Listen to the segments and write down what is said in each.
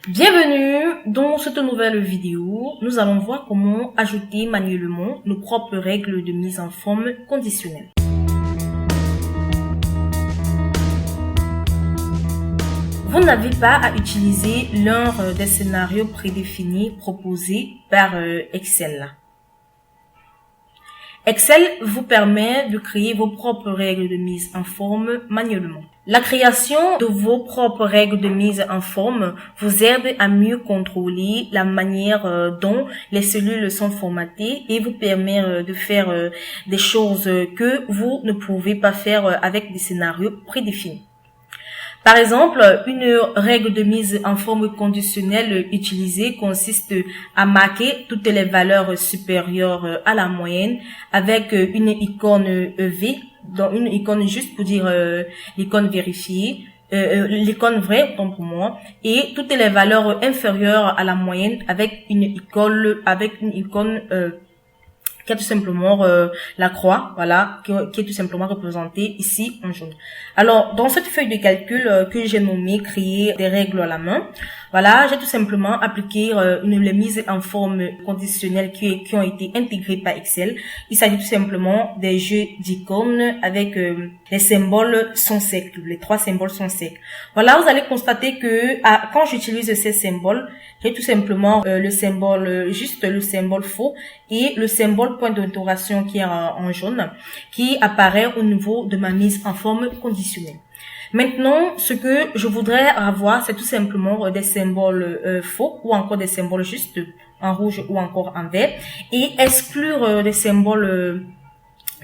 Bienvenue dans cette nouvelle vidéo. Nous allons voir comment ajouter manuellement nos propres règles de mise en forme conditionnelle. Vous n'avez pas à utiliser l'un des scénarios prédéfinis proposés par Excel. Excel vous permet de créer vos propres règles de mise en forme manuellement. La création de vos propres règles de mise en forme vous aide à mieux contrôler la manière dont les cellules sont formatées et vous permet de faire des choses que vous ne pouvez pas faire avec des scénarios prédéfinis. Par exemple, une règle de mise en forme conditionnelle utilisée consiste à marquer toutes les valeurs supérieures à la moyenne avec une icône V, donc une icône juste pour dire l'icône vérifiée, l'icône vraie, autant pour moi, et toutes les valeurs inférieures à la moyenne avec une icône qui est tout simplement la croix, voilà, qui est tout simplement représentée ici en jaune. Alors, dans cette feuille de calcul que j'ai nommée créer des règles à la main, voilà, j'ai tout simplement appliqué les mises en forme conditionnelles qui ont été intégrées par Excel. Il s'agit tout simplement des jeux d'icônes avec les symboles sont secs, les trois symboles sont secs. Voilà, vous allez constater que quand j'utilise ces symboles, j'ai tout simplement le symbole faux et le symbole point d'interrogation qui est en jaune, qui apparaît au niveau de ma mise en forme conditionnelle. Maintenant, ce que je voudrais avoir, c'est tout simplement des symboles faux ou encore des symboles juste en rouge ou encore en vert et exclure des symboles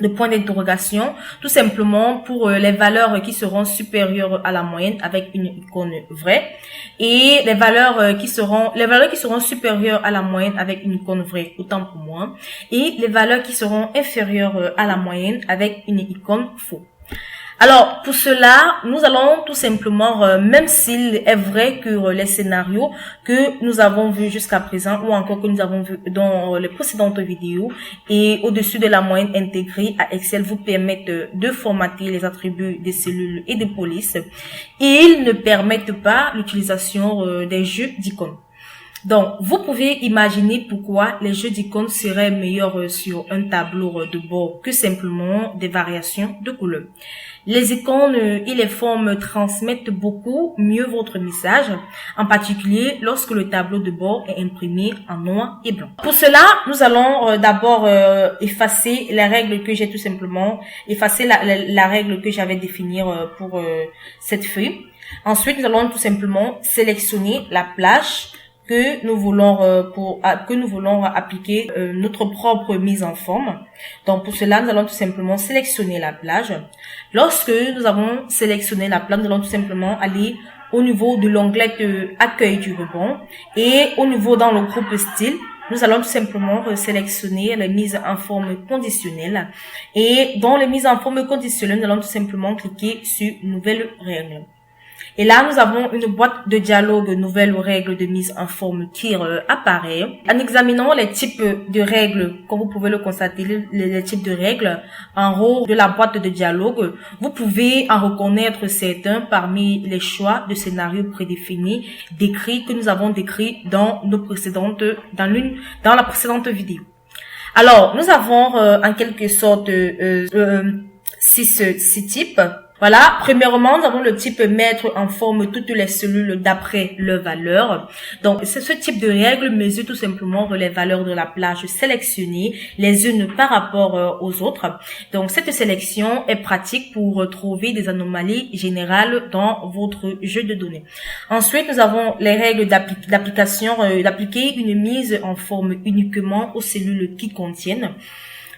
de point d'interrogation, tout simplement pour les valeurs qui seront supérieures à la moyenne avec une icône vraie et les valeurs qui seront supérieures à la moyenne avec une icône vraie, autant pour moi, et les valeurs qui seront inférieures à la moyenne avec une icône faux. Alors, pour cela, nous allons tout simplement, même s'il est vrai que les scénarios que nous avons vus jusqu'à présent ou encore que nous avons vus dans les précédentes vidéos et au-dessus de la moyenne intégrée à Excel vous permettent de formater les attributs des cellules et des polices, ils ne permettent pas l'utilisation des jeux d'icônes. Donc, vous pouvez imaginer pourquoi les jeux d'icônes seraient meilleurs sur un tableau de bord que simplement des variations de couleurs. Les icônes et les formes transmettent beaucoup mieux votre message, en particulier lorsque le tableau de bord est imprimé en noir et blanc. Pour cela, nous allons d'abord effacer la règle que j'ai tout simplement, effacer la règle que j'avais définie pour cette feuille. Ensuite, nous allons tout simplement sélectionner la plage que nous voulons appliquer notre propre mise en forme. Donc pour cela, nous allons tout simplement sélectionner la plage. Lorsque nous avons sélectionné la plage, nous allons tout simplement aller au niveau de l'onglet accueil du rebond et au niveau dans le groupe style, nous allons tout simplement sélectionner les mises en forme conditionnelle et dans les mises en forme conditionnelle, nous allons tout simplement cliquer sur nouvelle règle. Et là, nous avons une boîte de dialogue nouvelles règles de mise en forme qui apparaît. En examinant les types de règles, comme vous pouvez le constater, les types de règles en haut de la boîte de dialogue, vous pouvez en reconnaître certains parmi les choix de scénarios prédéfinis décrits que nous avons décrits dans la précédente vidéo. Alors, nous avons en quelque sorte six types. Voilà, premièrement, nous avons le type mettre en forme toutes les cellules d'après leur valeur. Donc, c'est ce type de règle mesure tout simplement les valeurs de la plage sélectionnées les unes par rapport aux autres. Donc, cette sélection est pratique pour trouver des anomalies générales dans votre jeu de données. Ensuite, nous avons les règles d'application, d'appliquer une mise en forme uniquement aux cellules qui contiennent.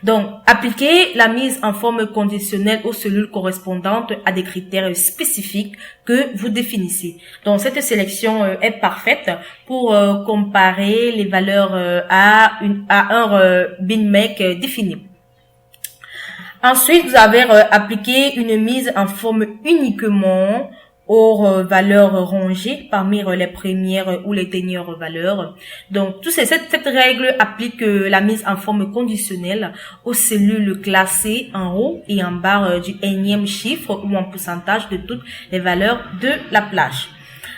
Donc, appliquer la mise en forme conditionnelle aux cellules correspondantes à des critères spécifiques que vous définissez. Donc, cette sélection est parfaite pour comparer les valeurs à un binmec défini. Ensuite, vous avez appliqué une mise en forme uniquement aux valeurs rangées parmi les premières ou les dernières valeurs. Donc, cette règle applique la mise en forme conditionnelle aux cellules classées en haut et en bas du énième chiffre ou en pourcentage de toutes les valeurs de la plage.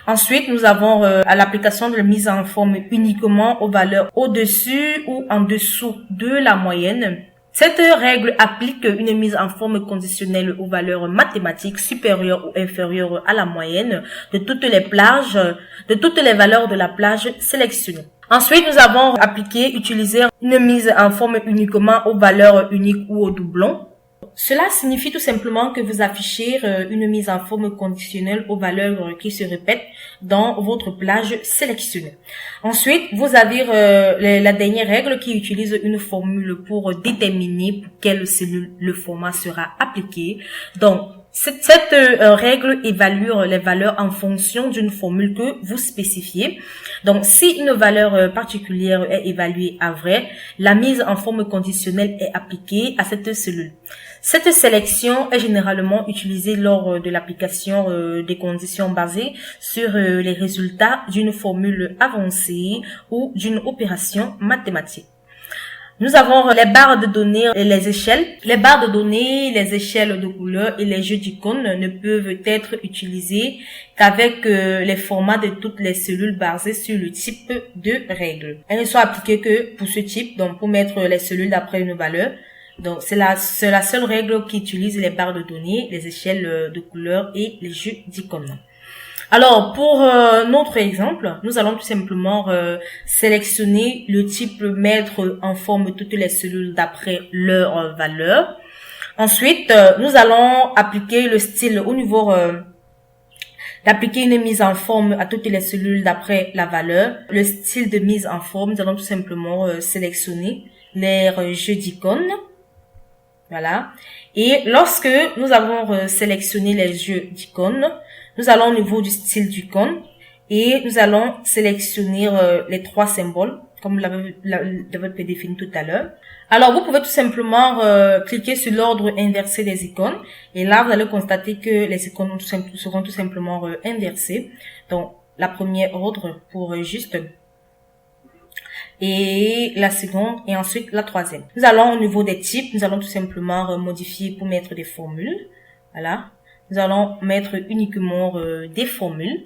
Ensuite, nous avons à l'application de la mise en forme uniquement aux valeurs au-dessus ou en dessous de la moyenne. Cette règle applique une mise en forme conditionnelle aux valeurs mathématiques supérieures ou inférieures à la moyenne de toutes les plages, de toutes les valeurs de la plage sélectionnée. Ensuite, nous avons utiliser une mise en forme uniquement aux valeurs uniques ou aux doublons. Cela signifie tout simplement que vous affichez une mise en forme conditionnelle aux valeurs qui se répètent dans votre plage sélectionnée. Ensuite, vous avez la dernière règle qui utilise une formule pour déterminer pour quelle cellule le format sera appliqué. Donc, cette règle évalue les valeurs en fonction d'une formule que vous spécifiez. Donc, si une valeur particulière est évaluée à vrai, la mise en forme conditionnelle est appliquée à cette cellule. Cette sélection est généralement utilisée lors de l'application des conditions basées sur les résultats d'une formule avancée ou d'une opération mathématique. Nous avons les barres de données et les échelles. Les barres de données, les échelles de couleurs et les jeux d'icônes ne peuvent être utilisés qu'avec les formats de toutes les cellules basées sur le type de règle. Elles ne sont appliquées que pour ce type, donc pour mettre les cellules d'après une valeur. Donc, c'est la seule règle qui utilise les barres de données, les échelles de couleurs et les jeux d'icônes. Alors, pour notre exemple, nous allons tout simplement sélectionner le type mettre en forme toutes les cellules d'après leur valeur. Ensuite, nous allons appliquer le style au niveau d'appliquer une mise en forme à toutes les cellules d'après la valeur. Le style de mise en forme, nous allons tout simplement sélectionner les jeux d'icônes. Voilà. Et lorsque nous avons sélectionné les jeux d'icônes, nous allons au niveau du style d'icône et nous allons sélectionner les trois symboles comme vous l'avez défini tout à l'heure. Alors, vous pouvez tout simplement cliquer sur l'ordre inversé des icônes et là, vous allez constater que les icônes seront tout simplement inversées. Donc, la première ordre pour juste et la seconde et ensuite la troisième. Nous allons au niveau des types, nous allons tout simplement modifier pour mettre des formules. Voilà. Nous allons mettre uniquement des formules.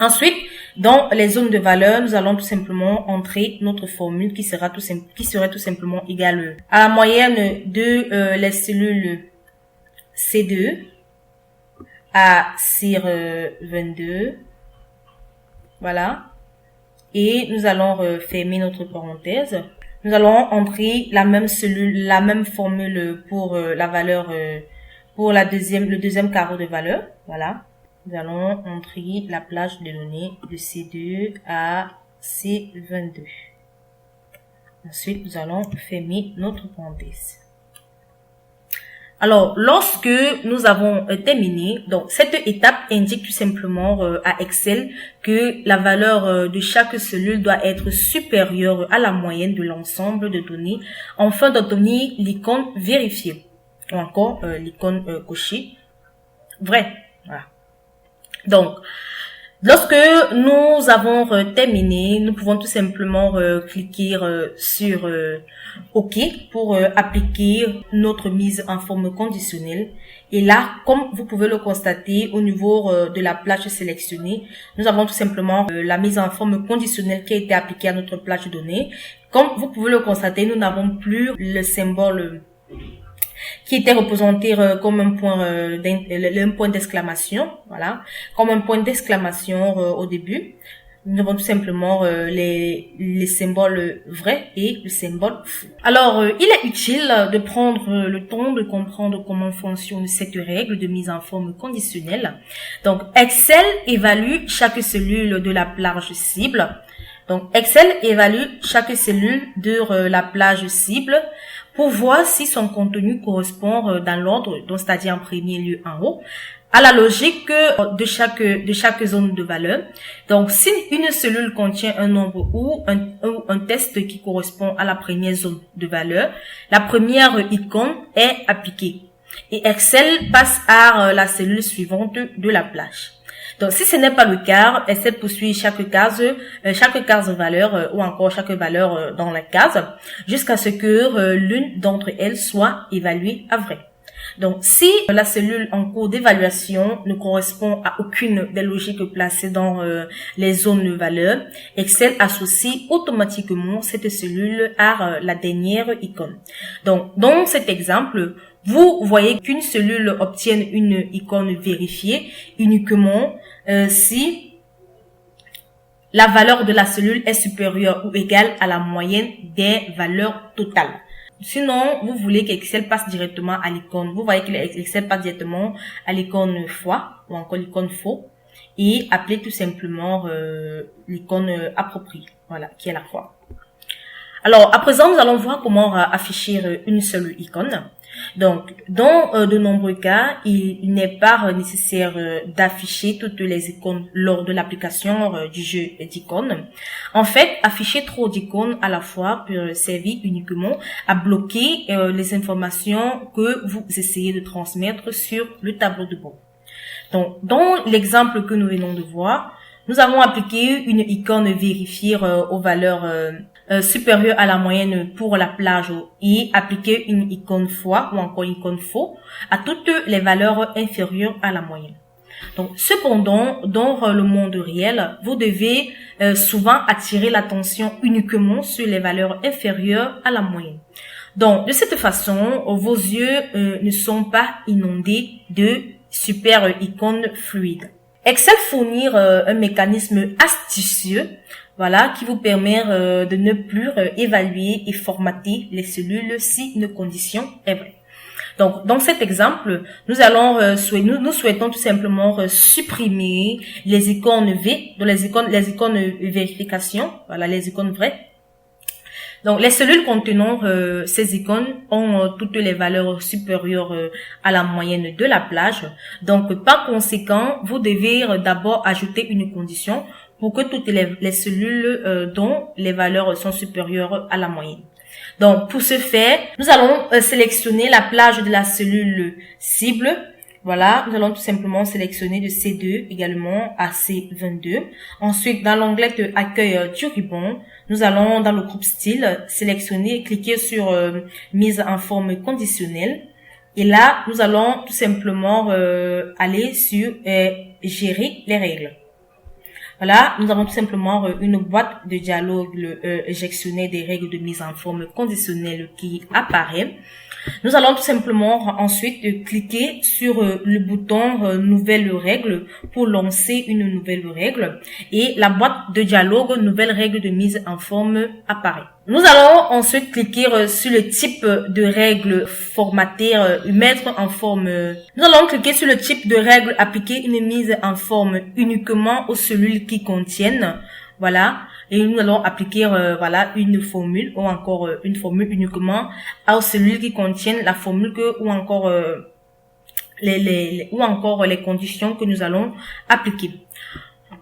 Ensuite, dans les zones de valeur, nous allons tout simplement entrer notre formule qui serait tout simplement égale à la moyenne de les cellules C2 à CIR22. Voilà. Et nous allons fermer notre parenthèse. Nous allons entrer la même cellule, la même formule pour la valeur, pour le deuxième carreau de valeur. Voilà. Nous allons entrer la plage de données de C2 à C22. Ensuite, nous allons fermer notre parenthèse. Alors, lorsque nous avons terminé, donc cette étape indique tout simplement à Excel que la valeur de chaque cellule doit être supérieure à la moyenne de l'ensemble de données afin d'obtenir l'icône vérifiée ou encore l'icône cochée vrai. Voilà. Donc, lorsque nous avons terminé, nous pouvons tout simplement cliquer sur OK pour appliquer notre mise en forme conditionnelle. Et là, comme vous pouvez le constater au niveau de la plage sélectionnée, nous avons tout simplement la mise en forme conditionnelle qui a été appliquée à notre plage de données. Comme vous pouvez le constater, nous n'avons plus le symbole qui était représenté comme un point d'exclamation, voilà, comme un point d'exclamation au début. Nous avons tout simplement les symboles vrais et le symbole faux. Alors, il est utile de prendre le temps de comprendre comment fonctionne cette règle de mise en forme conditionnelle. Donc, Excel évalue chaque cellule de la plage cible. Donc, Excel évalue chaque cellule de la plage cible pour voir si son contenu correspond dans l'ordre, donc c'est-à-dire en premier lieu en haut, à la logique de chaque zone de valeur. Donc, si une cellule contient un nombre ou un test qui correspond à la première zone de valeur, la première icône est appliquée et Excel passe à la cellule suivante de la plage. Donc, si ce n'est pas le cas, Excel poursuit chaque case valeur ou encore chaque valeur dans la case jusqu'à ce que l'une d'entre elles soit évaluée à vrai. Donc, si la cellule en cours d'évaluation ne correspond à aucune des logiques placées dans les zones de valeur, Excel associe automatiquement cette cellule à la dernière icône. Donc, dans cet exemple, vous voyez qu'une cellule obtient une icône vérifiée uniquement si la valeur de la cellule est supérieure ou égale à la moyenne des valeurs totales. Sinon, vous voulez qu'Excel passe directement à l'icône. Vous voyez que Excel passe directement à l'icône fois ou encore l'icône faux et appelez tout simplement l'icône appropriée, voilà, qui est la croix. Alors, à présent, nous allons voir comment afficher une seule icône. Donc, dans de nombreux cas, il n'est pas nécessaire d'afficher toutes les icônes lors de l'application du jeu d'icônes. En fait, afficher trop d'icônes à la fois peut servir uniquement à bloquer les informations que vous essayez de transmettre sur le tableau de bord. Donc, dans l'exemple que nous venons de voir, nous avons appliqué une icône vérifiée aux valeurs supérieures à la moyenne pour la plage et appliquer une icône fois ou encore une icône faux à toutes les valeurs inférieures à la moyenne. Donc, cependant, dans le monde réel, vous devez souvent attirer l'attention uniquement sur les valeurs inférieures à la moyenne. Donc, de cette façon, vos yeux ne sont pas inondés de super icônes fluides. Excel fournit un mécanisme astucieux, voilà, qui vous permet de ne plus évaluer et formater les cellules si une condition est vraie. Donc, dans cet exemple, nous souhaitons tout simplement supprimer les icônes V, donc les icônes vérification, voilà, les icônes vraies. Donc, les cellules contenant ces icônes ont toutes les valeurs supérieures à la moyenne de la plage. Donc, par conséquent, vous devez d'abord ajouter une condition pour que toutes les cellules dont les valeurs sont supérieures à la moyenne. Donc, pour ce faire, nous allons sélectionner la plage de la cellule cible. Voilà, nous allons tout simplement sélectionner de C2 également à C22. Ensuite, dans l'onglet de accueil du ruban, nous allons dans le groupe style sélectionner et cliquer sur mise en forme conditionnelle. Et là, nous allons tout simplement aller sur gérer les règles. Voilà, nous avons tout simplement une boîte de dialogue gestionnaire des règles de mise en forme conditionnelle qui apparaît. Nous allons tout simplement ensuite cliquer sur le bouton nouvelle règle pour lancer une nouvelle règle et la boîte de dialogue nouvelle règle de mise en forme apparaît. Nous allons ensuite cliquer sur le type de règle formatée, mettre en forme. Nous allons cliquer sur le type de règle appliquer une mise en forme uniquement aux cellules qui contiennent. Voilà. Et nous allons appliquer voilà une formule ou encore une formule uniquement aux cellules qui contiennent la formule ou encore les conditions que nous allons appliquer.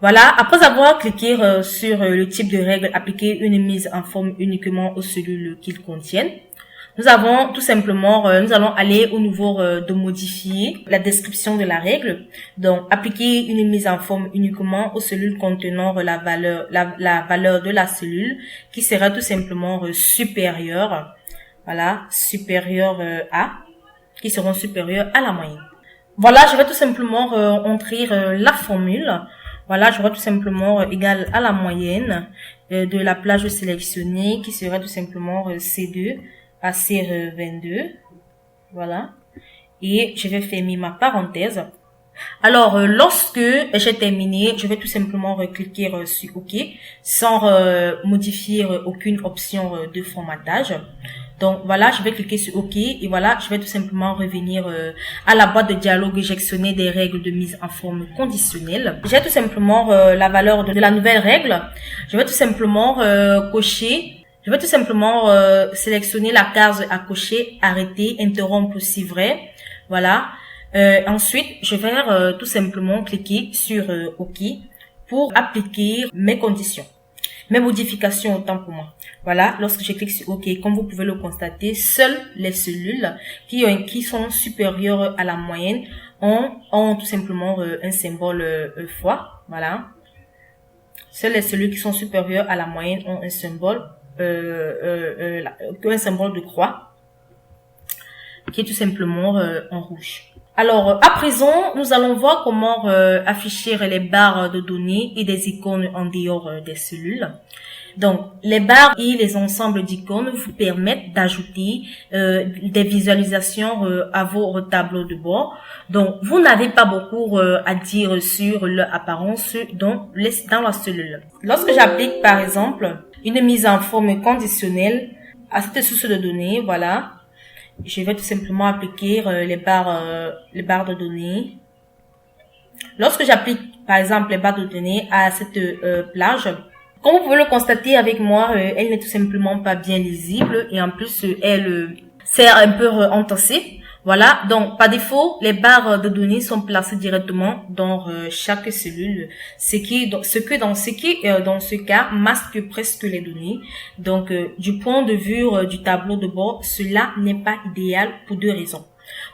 Voilà, après avoir cliqué sur le type de règle appliquer une mise en forme uniquement aux cellules qu'ils contiennent, nous avons tout simplement, nous allons aller au niveau de modifier la description de la règle. Donc, appliquer une mise en forme uniquement aux cellules contenant la valeur de la cellule qui sera tout simplement supérieure, voilà, supérieure à, qui seront supérieures à la moyenne. Voilà, je vais tout simplement entrer la formule. Voilà, je vais tout simplement égal à la moyenne de la plage sélectionnée qui sera tout simplement C2 à C22, voilà, et je vais fermer ma parenthèse. Alors, lorsque j'ai terminé, je vais tout simplement cliquer sur OK sans modifier aucune option de formatage. Donc voilà, je vais cliquer sur OK et voilà, je vais tout simplement revenir à la boîte de dialogue gestionner des règles de mise en forme conditionnelle. J'ai tout simplement la valeur de la nouvelle règle. Je vais tout simplement cocher. Je vais tout simplement sélectionner la case à cocher, arrêter, interrompre si vrai. Voilà. Ensuite, je vais tout simplement cliquer sur OK pour appliquer mes conditions, mes modifications autant pour moi. Voilà. Lorsque je clique sur OK, comme vous pouvez le constater, seules les cellules qui sont supérieures à la moyenne ont tout simplement un symbole fois. Voilà. Seules les cellules qui sont supérieures à la moyenne ont un symbole. Un symbole de croix. qui est tout simplement en rouge. Alors, à présent, nous allons voir comment afficher les barres de données et des icônes en dehors des cellules. Donc, les barres et les ensembles d'icônes vous permettent d'ajouter des visualisations à vos tableaux de bord. Donc, vous n'avez pas beaucoup à dire sur leur apparence dans la cellule. Lorsque j'applique, par exemple, une mise en forme conditionnelle à cette source de données, voilà, je vais tout simplement appliquer les barres de données. Lorsque j'applique, par exemple, les barres de données à cette plage, comme vous pouvez le constater avec moi, elle n'est tout simplement pas bien lisible et en plus, elle sert un peu entassée. Voilà, donc par défaut, les barres de données sont placées directement dans chaque cellule, ce qui dans ce cas masque presque les données. Donc du point de vue du tableau de bord, cela n'est pas idéal pour deux raisons.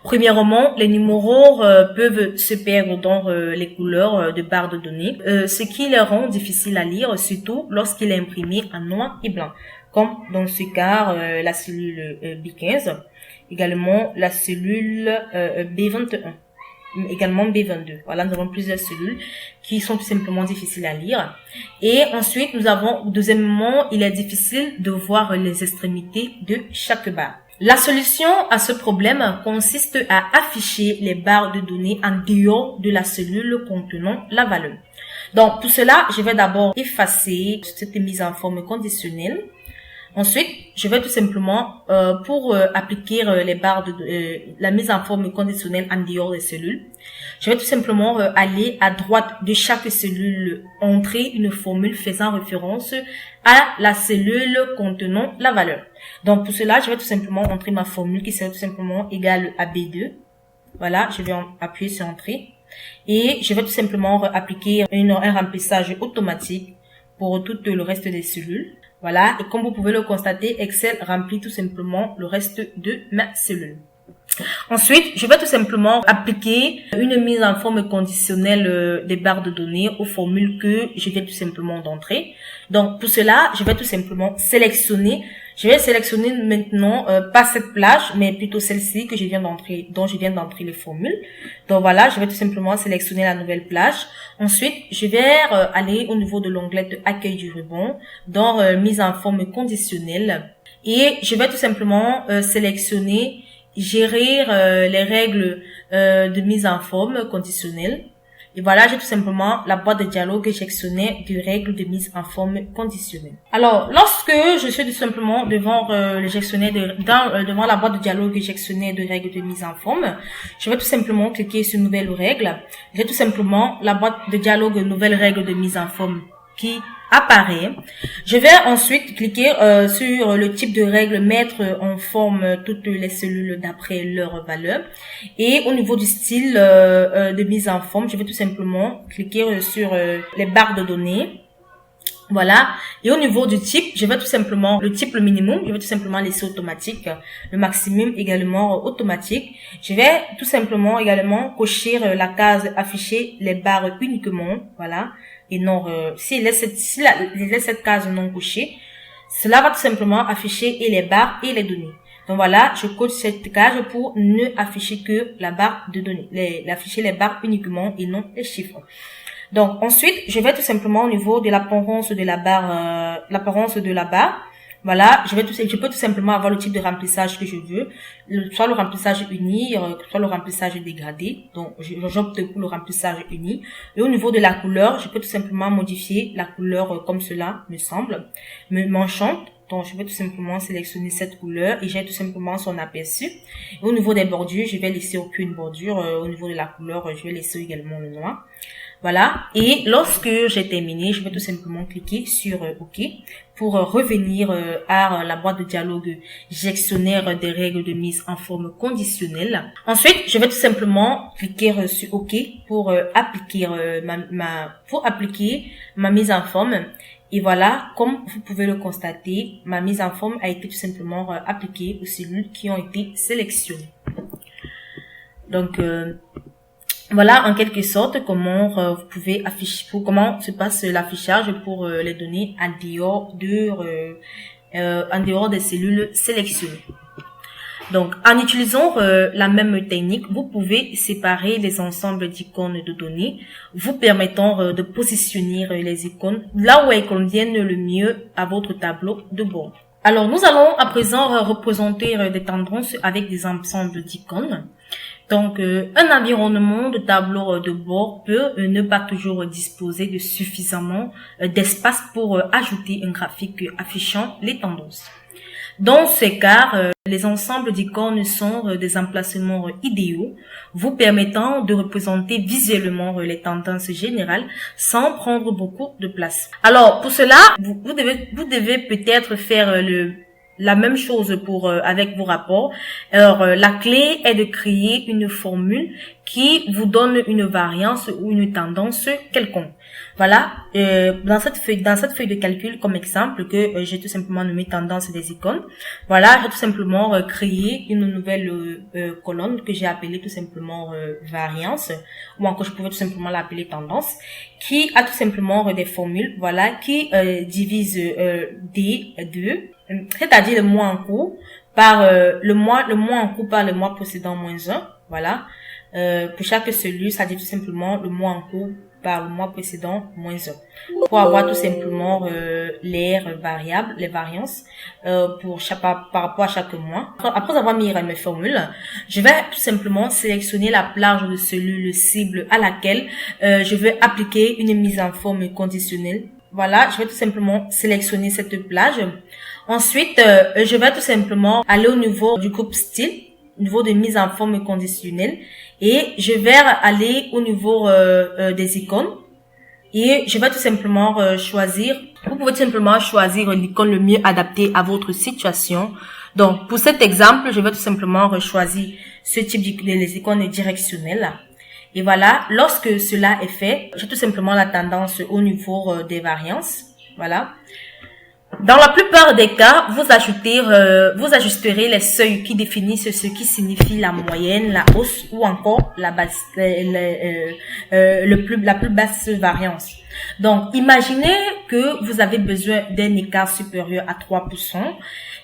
Premièrement, les numéros peuvent se perdre dans les couleurs de barres de données, ce qui les rend difficiles à lire, surtout lorsqu'il est imprimé en noir et blanc, comme dans ce cas la cellule B15. Également la cellule B21, également B22. Voilà, nous avons plusieurs cellules qui sont tout simplement difficiles à lire. Et ensuite, nous avons, deuxièmement, il est difficile de voir les extrémités de chaque barre. La solution à ce problème consiste à afficher les barres de données en dehors de la cellule contenant la valeur. Donc, pour cela, je vais d'abord effacer cette mise en forme conditionnelle. Ensuite, je vais tout simplement, pour appliquer les barres la mise en forme conditionnelle en dehors des cellules, je vais tout simplement aller à droite de chaque cellule, entrer une formule faisant référence à la cellule contenant la valeur. Donc, pour cela, je vais tout simplement entrer ma formule qui sera tout simplement égale à B2. Voilà, je vais appuyer sur Entrée. Et je vais tout simplement appliquer un remplissage automatique pour tout le reste des cellules. Voilà, et comme vous pouvez le constater, Excel remplit tout simplement le reste de ma cellule. Ensuite, je vais tout simplement appliquer une mise en forme conditionnelle des barres de données aux formules que je viens tout simplement d'entrer. Donc, pour cela, je vais tout simplement sélectionner. Je vais sélectionner maintenant pas cette plage, mais plutôt celle-ci que je viens d'entrer, dont je viens d'entrer les formules. Donc voilà, je vais tout simplement sélectionner la nouvelle plage. Ensuite, je vais aller au niveau de l'onglet de accueil du ruban, dans mise en forme conditionnelle, et je vais tout simplement sélectionner gérer les règles de mise en forme conditionnelle. Et voilà, j'ai tout simplement la boîte de dialogue gestionnaire de règles de mise en forme conditionnelle. Alors, lorsque je suis tout simplement devant le gestionnaire devant la boîte de dialogue gestionnaire de règles de mise en forme, je vais tout simplement cliquer sur nouvelle règle. J'ai tout simplement la boîte de dialogue nouvelle règle de mise en forme qui apparaît. Je vais ensuite cliquer sur le type de règle, mettre en forme toutes les cellules d'après leur valeur. Et au niveau du style de mise en forme, je vais tout simplement cliquer sur les barres de données. Voilà. Et au niveau du type, je vais tout simplement, le type, le minimum, je vais tout simplement laisser automatique. Le maximum également automatique. Je vais tout simplement également cocher la case afficher les barres uniquement. Voilà. Et non, s'il laisse cette case non cochée, cela va tout simplement afficher et les barres et les données. Donc voilà, je coche cette case pour ne afficher que la barre de données, afficher les barres uniquement et non les chiffres. Donc ensuite, je vais tout simplement au niveau de l'apparence de la barre, voilà, je peux tout simplement avoir le type de remplissage que je veux, soit le remplissage uni, soit le remplissage dégradé. Donc j'opte pour le remplissage uni. Et au niveau de la couleur, je peux tout simplement modifier la couleur comme cela m'enchante. Donc, je vais tout simplement sélectionner cette couleur et j'ai tout simplement son aperçu. Et au niveau des bordures, je vais laisser aucune bordure. Au niveau de la couleur, je vais laisser également le noir. Voilà. Et lorsque j'ai terminé, je vais tout simplement cliquer sur OK pour revenir à la boîte de dialogue gestionnaire des règles de mise en forme conditionnelle. Ensuite, je vais tout simplement cliquer sur OK pour appliquer ma mise en forme. Et voilà, comme vous pouvez le constater, ma mise en forme a été tout simplement appliquée aux cellules qui ont été sélectionnées. Donc, voilà en quelque sorte comment vous pouvez afficher, comment se passe l'affichage pour les données en dehors des cellules sélectionnées. Donc, en utilisant la même technique, vous pouvez séparer les ensembles d'icônes de données, vous permettant de positionner les icônes là où elles conviennent le mieux à votre tableau de bord. Alors, nous allons à présent représenter des tendances avec des ensembles d'icônes. Donc, un environnement de tableau de bord peut ne pas toujours disposer de suffisamment d'espace pour ajouter un graphique affichant les tendances. Dans ces cas, les ensembles d'icônes sont des emplacements idéaux, vous permettant de représenter visuellement les tendances générales sans prendre beaucoup de place. Alors, pour cela, vous devez peut-être faire la même chose pour avec vos rapports. Alors, la clé est de créer une formule qui vous donne une variance ou une tendance quelconque. Voilà, dans cette feuille de calcul comme exemple que j'ai tout simplement nommé tendance des icônes. Voilà, j'ai tout simplement créé une nouvelle colonne que j'ai appelée tout simplement variance, ou encore je pouvais tout simplement l'appeler tendance, qui a tout simplement des formules, voilà, qui divise D2, c'est-à-dire le mois en cours par le mois en cours par le mois précédent moins 1, voilà. Pour chaque cellule, ça dit tout simplement le mois en cours par le mois précédent moins 1. Pour avoir tout simplement les variances par rapport à chaque mois. Après avoir mis mes formules, je vais tout simplement sélectionner la plage de cellules cible à laquelle je veux appliquer une mise en forme conditionnelle. Voilà, je vais tout simplement sélectionner cette plage. Ensuite, je vais tout simplement aller au niveau du groupe style, au niveau de mise en forme conditionnelle, et je vais aller au niveau des icônes, et je vais tout simplement choisir. Vous pouvez tout simplement choisir l'icône le mieux adapté à votre situation. Donc, pour cet exemple, je vais tout simplement choisir ce type les icônes directionnelles. Et voilà, lorsque cela est fait, j'ai tout simplement la tendance au niveau des variances. Voilà. Dans la plupart des cas, vous ajusterez les seuils qui définissent ce qui signifie la moyenne, la hausse ou encore la plus basse variance. Donc, imaginez que vous avez besoin d'un écart supérieur à 3%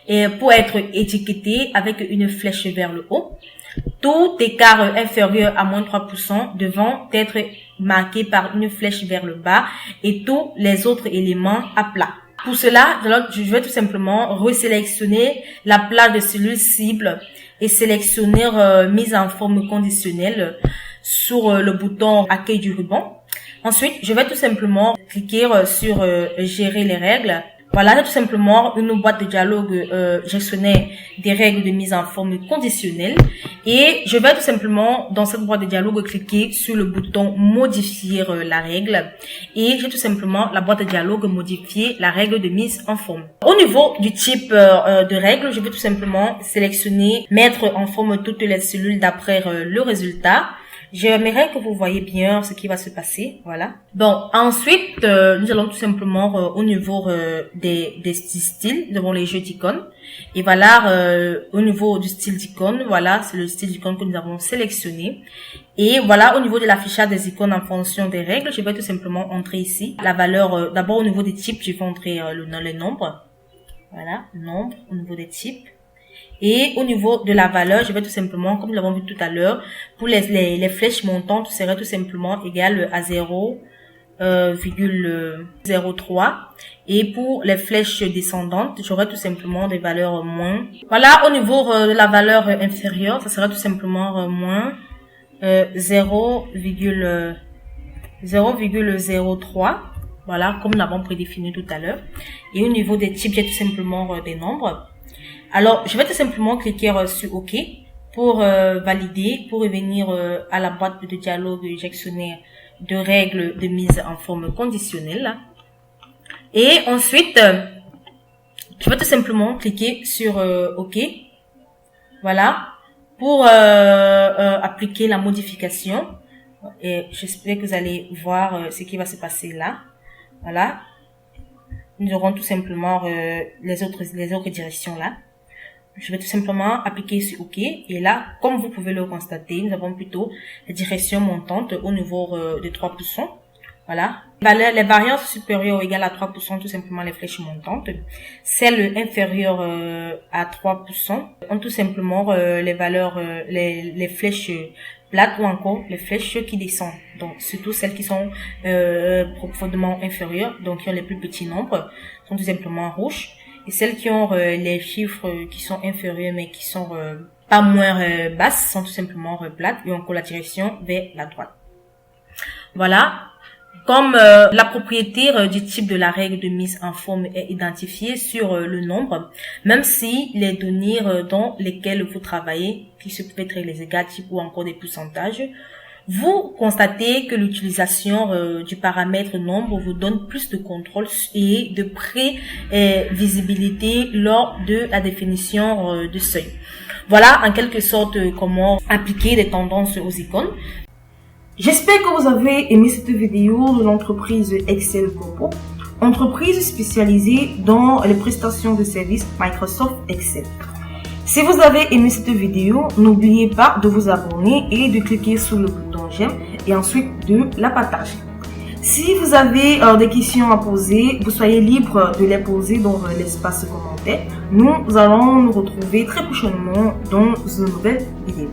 et pour être étiqueté avec une flèche vers le haut. Tout écart inférieur à moins 3% devant être marqué par une flèche vers le bas et tous les autres éléments à plat. Pour cela, je vais tout simplement resélectionner la plage de cellules cibles et sélectionner mise en forme conditionnelle sur le bouton accueil du ruban. Ensuite, je vais tout simplement cliquer sur gérer les règles. Voilà, tout simplement une boîte de dialogue gestionnaire des règles de mise en forme conditionnelle. Et je vais tout simplement, dans cette boîte de dialogue, cliquer sur le bouton modifier la règle. Et j'ai tout simplement la boîte de dialogue modifier la règle de mise en forme. Au niveau du type de règle, je vais tout simplement sélectionner mettre en forme toutes les cellules d'après le résultat. J'aimerais que vous voyez bien ce qui va se passer, voilà. Bon, ensuite, nous allons tout simplement au niveau des styles, devant les jeux d'icônes. Et voilà, au niveau du style d'icône, voilà, c'est le style d'icône que nous avons sélectionné. Et voilà, au niveau de l'affichage des icônes en fonction des règles, je vais tout simplement entrer ici la valeur. D'abord, au niveau des types, je vais entrer les nombres. Voilà, nombre au niveau des types. Et au niveau de la valeur, je vais tout simplement, comme nous l'avons vu tout à l'heure, pour les flèches montantes, serait tout simplement égal à 0,03. Et pour les flèches descendantes, j'aurai tout simplement des valeurs moins. Voilà, au niveau de la valeur inférieure, ça sera tout simplement moins 0,03. Voilà, comme nous l'avons prédéfini tout à l'heure. Et au niveau des types, j'ai tout simplement des nombres. Alors, je vais tout simplement cliquer sur OK pour valider, pour revenir à la boîte de dialogue gestionnaire de règles de mise en forme conditionnelle. Et ensuite, je vais tout simplement cliquer sur OK. Voilà, pour appliquer la modification. Et j'espère que vous allez voir ce qui va se passer là. Voilà. Nous aurons tout simplement les autres directions là. Je vais tout simplement appliquer sur OK. Et là, comme vous pouvez le constater, nous avons plutôt la direction montante au niveau de 3%. Voilà. Les variances supérieures ou égales à 3%, tout simplement les flèches montantes. Celles inférieures à 3% ont tout simplement les valeurs, les flèches plates ou encore les flèches qui descendent. Donc, surtout celles qui sont profondément inférieures, donc qui ont les plus petits nombres, sont tout simplement rouges. Et celles qui ont les chiffres qui sont inférieurs mais qui sont pas moins basses sont tout simplement plates et encore la direction vers la droite. Voilà. Comme la propriété du type de la règle de mise en forme est identifiée sur le nombre, même si les données dans lesquelles vous travaillez, qui se peut être les égales-types ou encore des pourcentages, vous constatez que l'utilisation du paramètre nombre vous donne plus de contrôle et de prévisibilité lors de la définition de seuil. Voilà en quelque sorte comment appliquer les tendances aux icônes. J'espère que vous avez aimé cette vidéo de l'entreprise Excel Corpo, entreprise spécialisée dans les prestations de services Microsoft Excel. Si vous avez aimé cette vidéo, n'oubliez pas de vous abonner et de cliquer sur le bouton j'aime et ensuite de la partager. Si vous avez des questions à poser, vous soyez libre de les poser dans l'espace commentaire. Nous allons nous retrouver très prochainement dans une nouvelle vidéo.